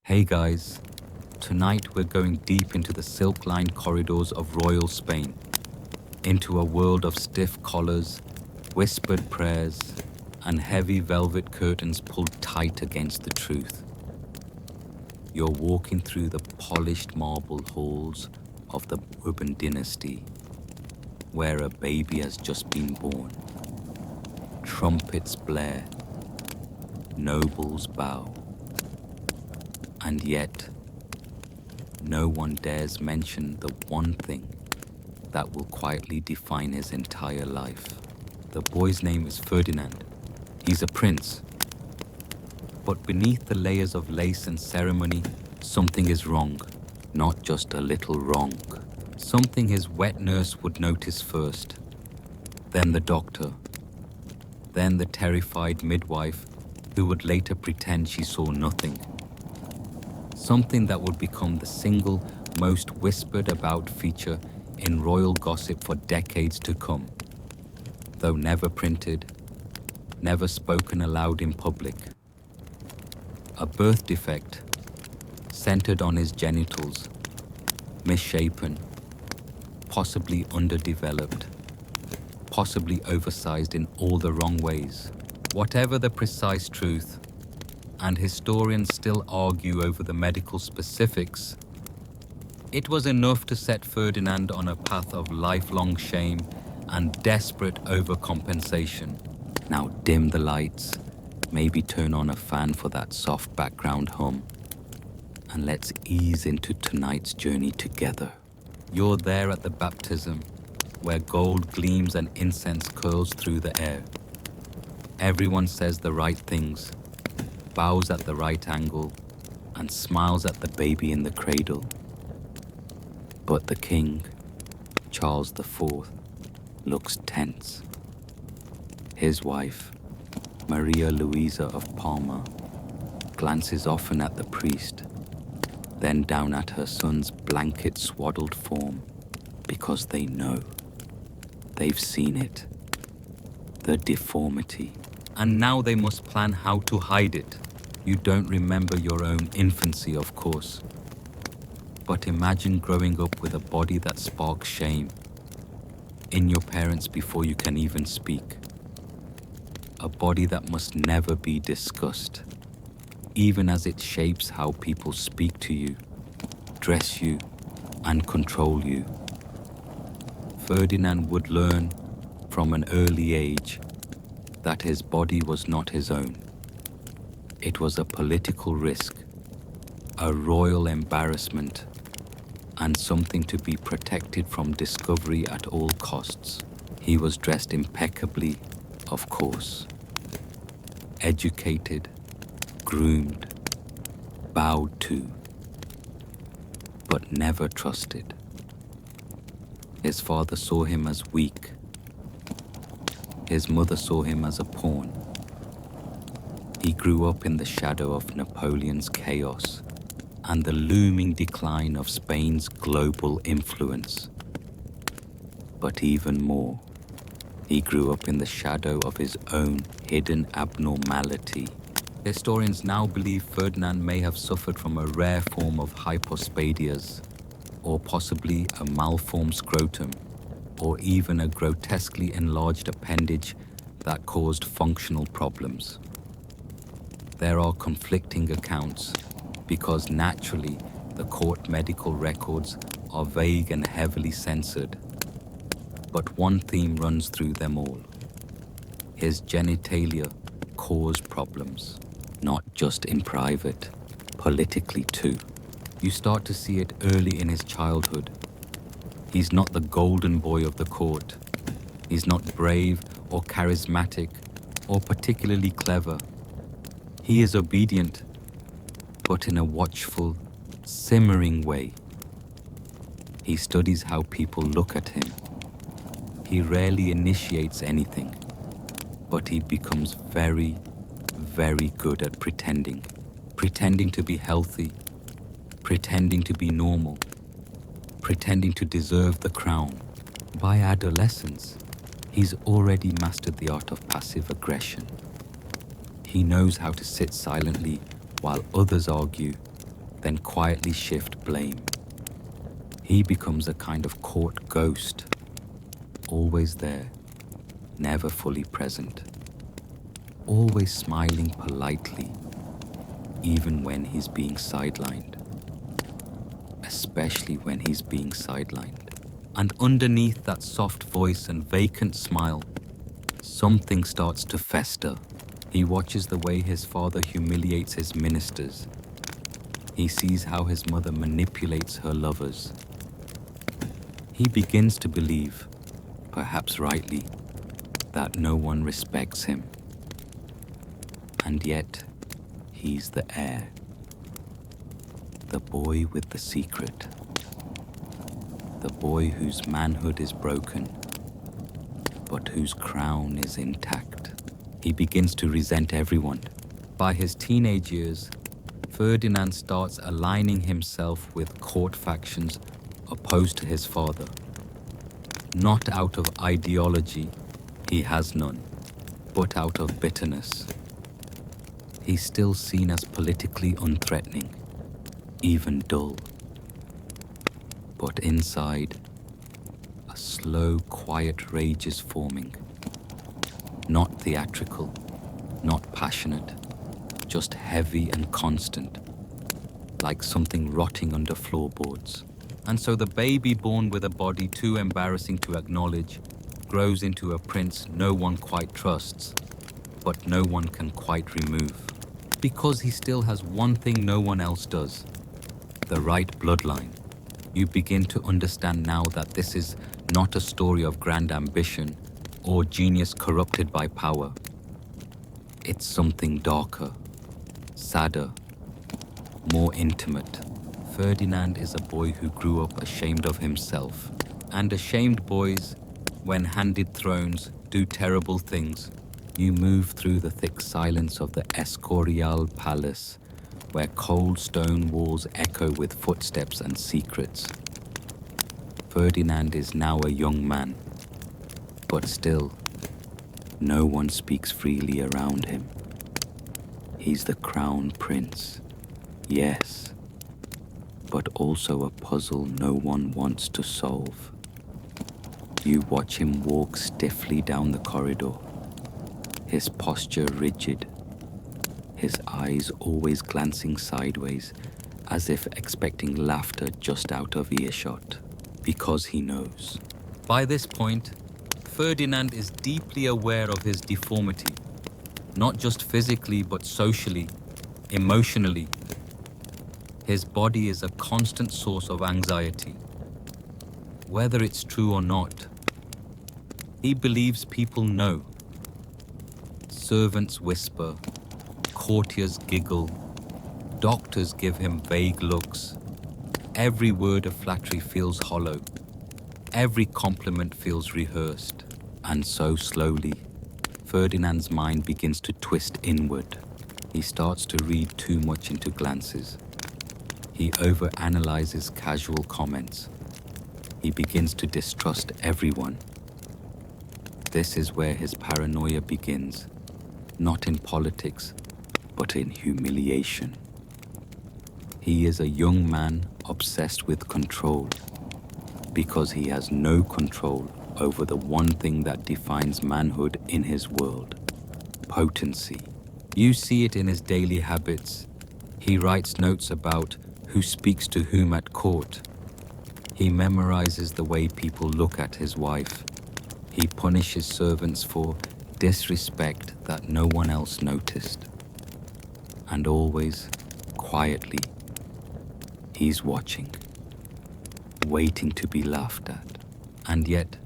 Hey guys, tonight we're going deep into the silk-lined corridors of royal Spain, into a world of stiff collars, whispered prayers, and heavy velvet curtains pulled tight against the truth. You're walking through the polished marble halls of the Bourbon dynasty, where a baby has just been born. Trumpets blare, nobles bow, and yet no one dares mention the one thing that will quietly define his entire life. The boy's name is Ferdinand. He's a prince. But beneath the layers of lace and ceremony, something is wrong. Not just a little wrong. Something his wet nurse would notice first. Then the doctor. Then the terrified midwife who would later pretend she saw nothing. Something that would become the single most whispered about feature in royal gossip for decades to come. Though never printed, never spoken aloud in public. A birth defect, centered on his genitals, misshapen, possibly underdeveloped, possibly oversized in all the wrong ways. Whatever the precise truth, and historians still argue over the medical specifics, it was enough to set Ferdinand on a path of lifelong shame and desperate overcompensation. Now dim the lights, maybe turn on a fan for that soft background hum, and let's ease into tonight's journey together. You're there at the baptism, where gold gleams and incense curls through the air. Everyone says the right things, bows at the right angle, and smiles at the baby in the cradle. But the king, Charles IV, looks tense. His wife, Maria Luisa of Parma, glances often at the priest, then down at her son's blanket-swaddled form, because they know. They've seen it. The deformity. And now they must plan how to hide it. You don't remember your own infancy, of course. But imagine growing up with a body that sparks shame in your parents before you can even speak. A body that must never be discussed, even as it shapes how people speak to you, dress you, and control you. Ferdinand would learn from an early age that his body was not his own. It was a political risk, a royal embarrassment, and something to be protected from discovery at all costs. He was dressed impeccably, of course. Educated, groomed, bowed to, but never trusted. His father saw him as weak. His mother saw him as a pawn. He grew up in the shadow of Napoleon's chaos and the looming decline of Spain's global influence. But even more, he grew up in the shadow of his own hidden abnormality. Historians now believe Ferdinand may have suffered from a rare form of hypospadias, or possibly a malformed scrotum, or even a grotesquely enlarged appendage that caused functional problems. There are conflicting accounts because naturally the court medical records are vague and heavily censored. But one theme runs through them all. His genitalia cause problems, not just in private, politically too. You start to see it early in his childhood. He's not the golden boy of the court. He's not brave or charismatic or particularly clever. He is obedient, but in a watchful, simmering way. He studies how people look at him. He rarely initiates anything, but he becomes very, very good at pretending. Pretending to be healthy, pretending to be normal, pretending to deserve the crown. By adolescence, he's already mastered the art of passive aggression. He knows how to sit silently while others argue, then quietly shift blame. He becomes a kind of court ghost, always there, never fully present, always smiling politely, even when he's being sidelined, especially when he's being sidelined. And underneath that soft voice and vacant smile, something starts to fester. He watches the way his father humiliates his ministers. He sees how his mother manipulates her lovers. He begins to believe, perhaps rightly, that no one respects him. And yet, he's the heir. The boy with the secret. The boy whose manhood is broken, but whose crown is intact. He begins to resent everyone. By his teenage years, Ferdinand starts aligning himself with court factions opposed to his father. Not out of ideology, he has none, but out of bitterness. He's still seen as politically unthreatening, even dull. But inside, a slow, quiet rage is forming. Not theatrical, not passionate, just heavy and constant, like something rotting under floorboards. And so the baby born with a body too embarrassing to acknowledge grows into a prince no one quite trusts, but no one can quite remove. Because he still has one thing no one else does, the right bloodline. You begin to understand now that this is not a story of grand ambition or genius corrupted by power. It's something darker, sadder, more intimate. Ferdinand is a boy who grew up ashamed of himself. And ashamed boys, when handed thrones, do terrible things. You move through the thick silence of the Escorial Palace, where cold stone walls echo with footsteps and secrets. Ferdinand is now a young man, but still, no one speaks freely around him. He's the crown prince, yes, but also a puzzle no one wants to solve. You watch him walk stiffly down the corridor, his posture rigid, his eyes always glancing sideways, as if expecting laughter just out of earshot, because he knows. By this point, Ferdinand is deeply aware of his deformity, not just physically but socially, emotionally. His body is a constant source of anxiety. Whether it's true or not, he believes people know. Servants whisper, courtiers giggle, doctors give him vague looks. Every word of flattery feels hollow. Every compliment feels rehearsed. And so slowly, Ferdinand's mind begins to twist inward. He starts to read too much into glances. He overanalyzes casual comments. He begins to distrust everyone. This is where his paranoia begins, not in politics, but in humiliation. He is a young man obsessed with control, because he has no control over the one thing that defines manhood in his world: potency. You see it in his daily habits. He writes notes about who speaks to whom at court. He memorizes the way people look at his wife. He punishes servants for disrespect that no one else noticed. And always, quietly, he's watching, waiting to be laughed at. And yet,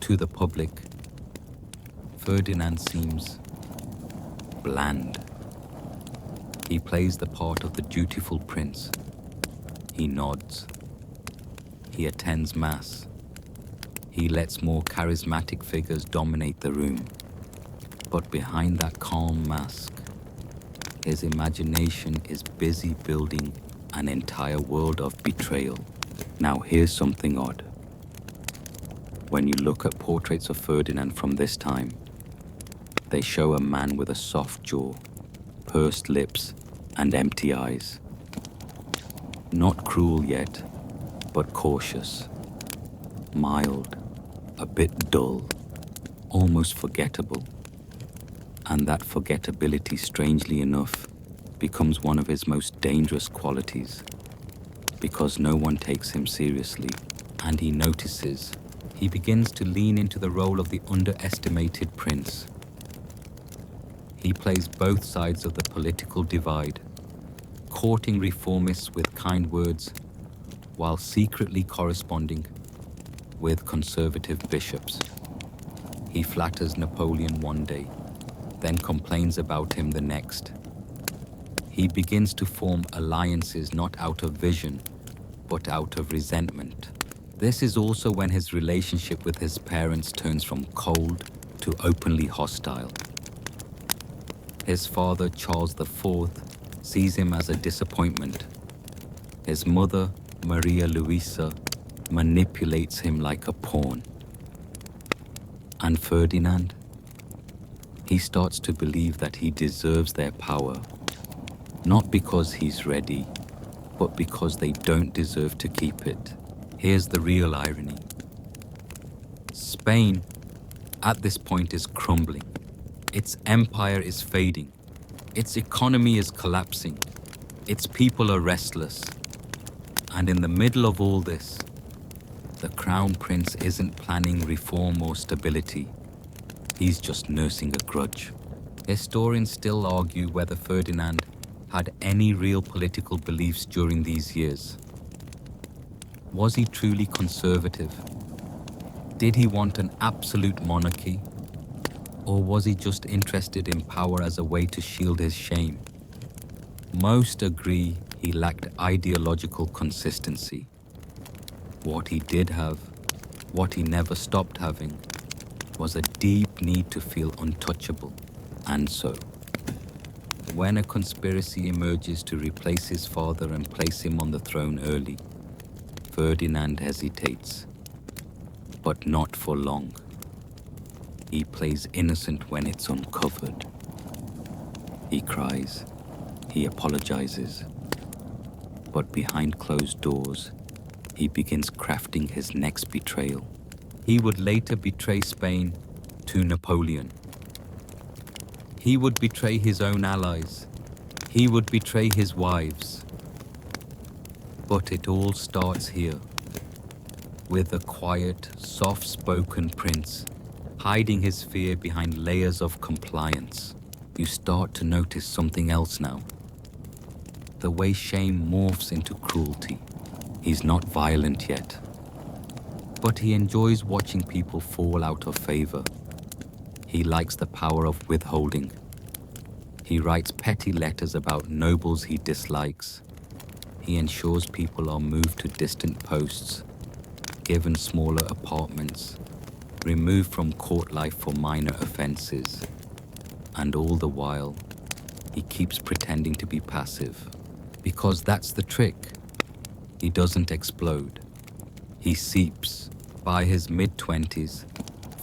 to the public, Ferdinand seems bland. He plays the part of the dutiful prince. He nods. He attends mass. He lets more charismatic figures dominate the room. But behind that calm mask, his imagination is busy building an entire world of betrayal. Now here's something odd. When you look at portraits of Ferdinand from this time, they show a man with a soft jaw, pursed lips, and empty eyes. Not cruel yet, but cautious, mild, a bit dull, almost forgettable. And that forgettability, strangely enough, becomes one of his most dangerous qualities, because no one takes him seriously, and he notices. He begins to lean into the role of the underestimated prince. He plays both sides of the political divide, courting reformists with kind words, while secretly corresponding with conservative bishops. He flatters Napoleon one day, then complains about him the next. He begins to form alliances not out of vision, but out of resentment. This is also when his relationship with his parents turns from cold to openly hostile. His father, Charles IV, sees him as a disappointment. His mother, Maria Luisa, manipulates him like a pawn. And Ferdinand? He starts to believe that he deserves their power, not because he's ready, but because they don't deserve to keep it. Here's the real irony. Spain, at this point, is crumbling. Its empire is fading. Its economy is collapsing. Its people are restless. And in the middle of all this, the Crown Prince isn't planning reform or stability. He's just nursing a grudge. Historians still argue whether Ferdinand had any real political beliefs during these years. Was he truly conservative? Did he want an absolute monarchy? Or was he just interested in power as a way to shield his shame? Most agree he lacked ideological consistency. What he did have, what he never stopped having, was a deep need to feel untouchable. And so, when a conspiracy emerges to replace his father and place him on the throne early, Ferdinand hesitates, but not for long. He plays innocent when it's uncovered. He cries, he apologizes, but behind closed doors, he begins crafting his next betrayal. He would later betray Spain to Napoleon. He would betray his own allies. He would betray his wives. But it all starts here, with a quiet, soft-spoken prince, hiding his fear behind layers of compliance. You start to notice something else now. The way shame morphs into cruelty. He's not violent yet, but he enjoys watching people fall out of favor. He likes the power of withholding. He writes petty letters about nobles he dislikes. He ensures people are moved to distant posts, given smaller apartments, removed from court life for minor offenses. And all the while, he keeps pretending to be passive. Because that's the trick. He doesn't explode. He seeps. By his mid-20s,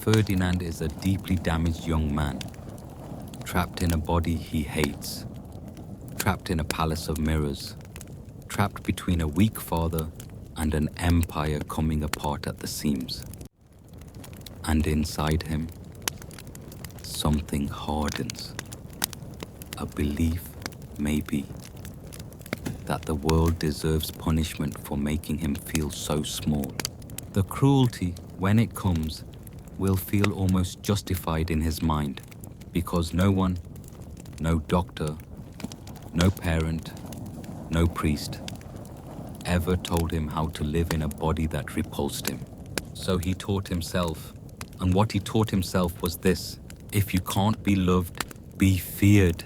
Ferdinand is a deeply damaged young man, trapped in a body he hates, trapped in a palace of mirrors, trapped between a weak father and an empire coming apart at the seams. And inside him, something hardens. A belief, maybe, that the world deserves punishment for making him feel so small. The cruelty, when it comes, will feel almost justified in his mind, because no one, no doctor, no parent, no priest, ever told him how to live in a body that repulsed him. So he taught himself, and what he taught himself was this: if you can't be loved, be feared.